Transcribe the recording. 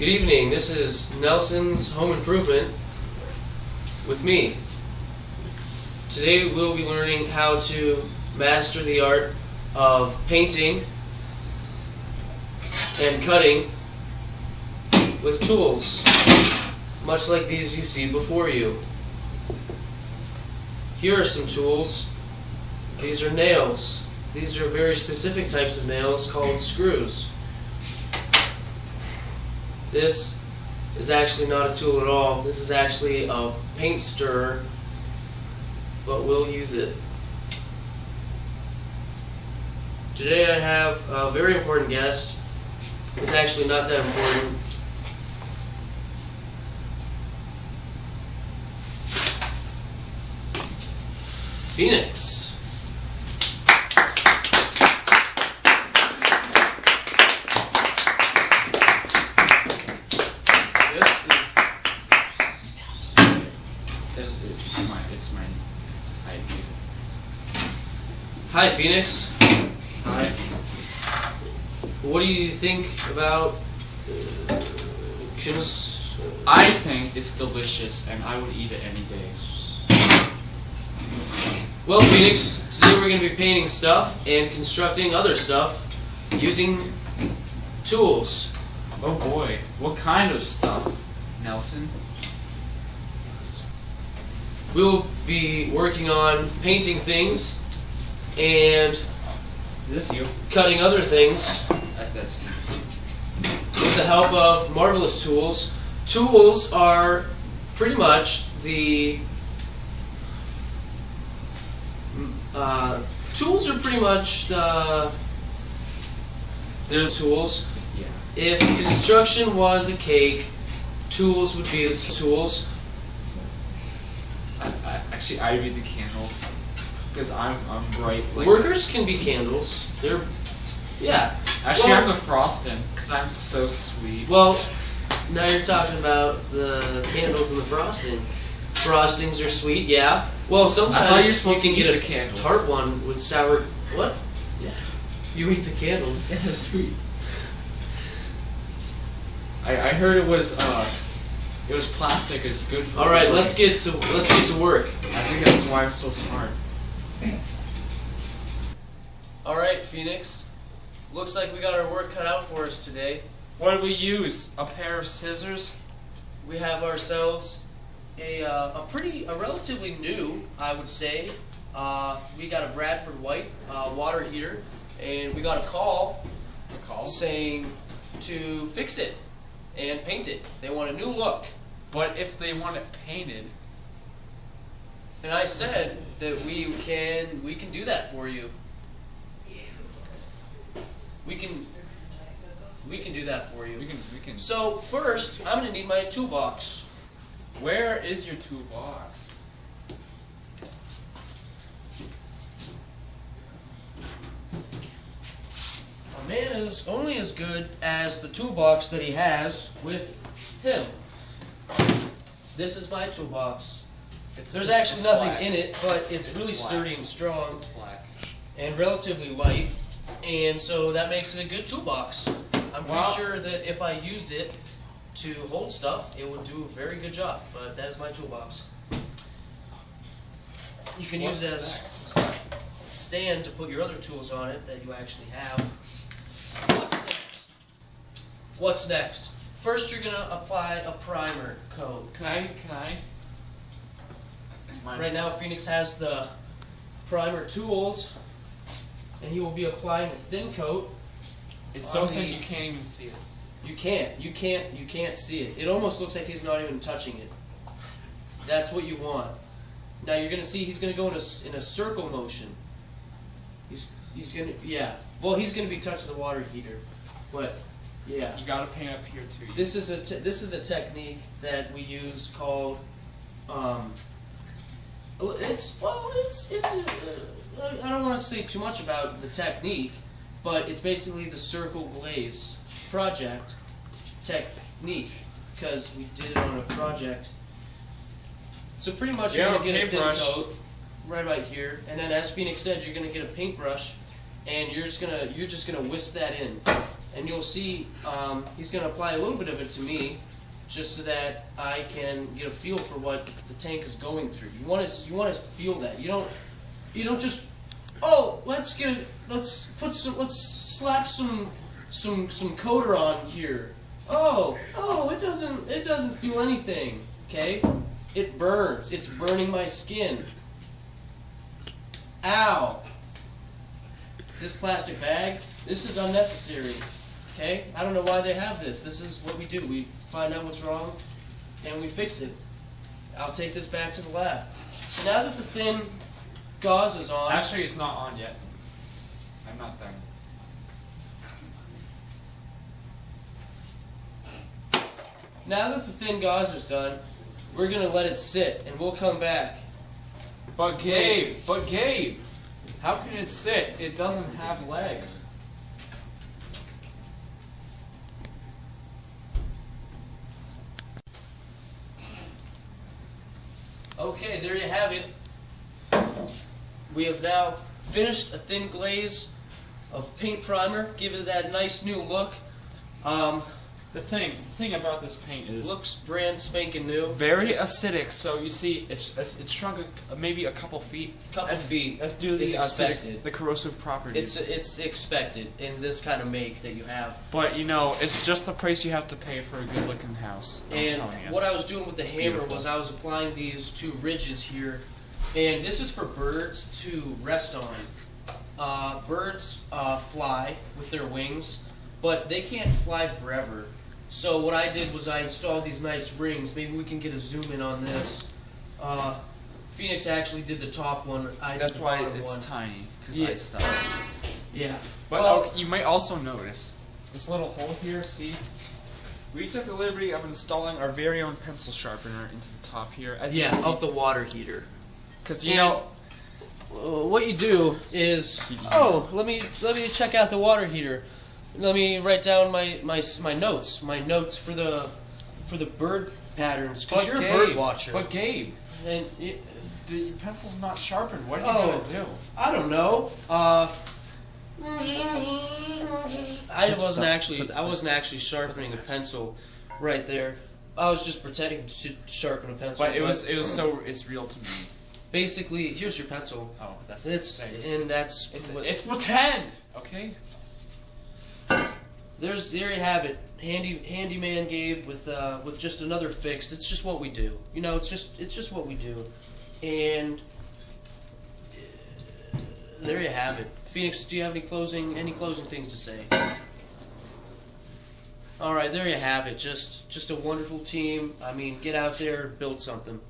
Good evening, this is Nelson's Home Improvement with me. Today we'll be learning how to master the art of painting and cutting with tools, much like these you see before you. Here are some tools. These are nails. These are very specific types of nails called screws. This is actually not a tool at all. This is actually a paint stirrer, but we'll use it. Today I have a very important guest. It's actually not that important. Phoenix. Hi, Phoenix. Hi. What do you think about Kim's? I think it's delicious, and I would eat it any day. Well, Phoenix, today we're going to be painting stuff and constructing other stuff using tools. Oh boy, what kind of stuff, Nelson? We'll be working on painting things and Is this you? cutting other things That's you. with the help of marvelous tools. Tools are pretty much the they're tools. Yeah. If construction was a cake, tools would be the tools. Actually, I read the candles because I'm bright. Like, Workers can be candles. They're Actually, well, I'm the frosting because I'm so sweet. Well, now you're talking about the candles and the frosting. Frostings are sweet, yeah. Well, sometimes I thought you were supposed can to eat get the a candles. tart one with sour. What? Yeah. You eat the candles? Yeah, they're sweet. I heard it was plastic. It's good for. All right, the let's brain. get to work. I think that's why I'm so smart. All right, Phoenix. Looks like we got our work cut out for us today. What did we use? A pair of scissors? We have ourselves a relatively new, I would say. We got a Bradford White water heater, and we got a call saying to fix it and paint it. They want a new look. But if they want it painted, And I said that we can do that for you. We can do that for you. we can. So first, I'm gonna need my toolbox. Where is your toolbox? A man is only as good as the toolbox that he has with him. This is my toolbox. There's actually nothing black. in it, but it's really black. sturdy and strong It's black. and relatively light, and so that makes it a good toolbox. I'm pretty Wow. sure that if I used it to hold stuff, it would do a very good job, but that is my toolbox. You can use it as next? a stand to put your other tools on it that you actually have. What's next? What's next? First, you're going to apply a primer coat. Can I? Right now, Phoenix has the primer tools, and he will be applying a thin coat. It's so on thin the- you can't even see it. You can't see it. It almost looks like he's not even touching it. That's what you want. Now you're gonna see he's gonna go in a circle motion. He's gonna Well, he's gonna be touching the water heater, but yeah. You gotta paint up here too. This is a technique that we use called I don't want to say too much about the technique, but it's basically the circle glaze project technique because we did it on a project. So pretty much you're gonna get a thin coat right here, and then as Phoenix said, you're gonna get a paintbrush, and you're just gonna wisp that in. and you'll see he's going to apply a little bit of it to me, just so that I can get a feel for what the tank is going through. You want to feel that. You don't just, oh, let's slap some coater on here. Oh, it doesn't feel anything. Okay, it burns. It's burning my skin. Ow. This plastic bag, this is unnecessary. Okay, I don't know why they have this. This is what we do. We find out what's wrong, and we fix it. I'll take this back to the lab. So now that the thin gauze is on... Actually, it's not on yet. I'm not done. Now that the thin gauze is done, we're going to let it sit, and we'll come back. But Gabe, how can it sit? It doesn't have legs. Okay, there you have it. We have now finished a thin glaze of paint primer. Give it that nice new look. The thing about this paint is Looks brand spanking new. very acidic. So you see, it's shrunk maybe a couple feet. Let's do the acidic, the corrosive properties. It's expected in this kind of make that you have. But you know, it's just the price you have to pay for a good-looking house. I'm And telling you. what I was doing with the hammer beautiful. was I was applying these two ridges here, and this is for birds to rest on. Birds fly with their wings, but they can't fly forever. So what I did was I installed these nice rings. Maybe we can get a zoom in on this. Phoenix actually did the top one. That's did the why bottom it's one. tiny, because Yeah. I suck. Yeah. But Well, okay, you might also notice this little hole here. See, we took the liberty of installing our very own pencil sharpener into the top here. As you yeah, can see, of the water heater. because you And know. what you do is, oh, let me check out the water heater. Let me write down my notes for the bird patterns, because you're a bird watcher. But Gabe, And the pencil's not sharpened. What are you gonna do? I don't know. I wasn't actually sharpening a pencil right there. I was just pretending to sharpen a pencil. But it's real to me. Basically, here's your pencil. Oh, that's It's pretend. Okay. There you have it, handyman Gabe with just another fix. It's just what we do, you know. It's just what we do, and there you have it. Phoenix, do you have any closing things to say? All right, there you have it. Just a wonderful team. I mean, get out there, build something.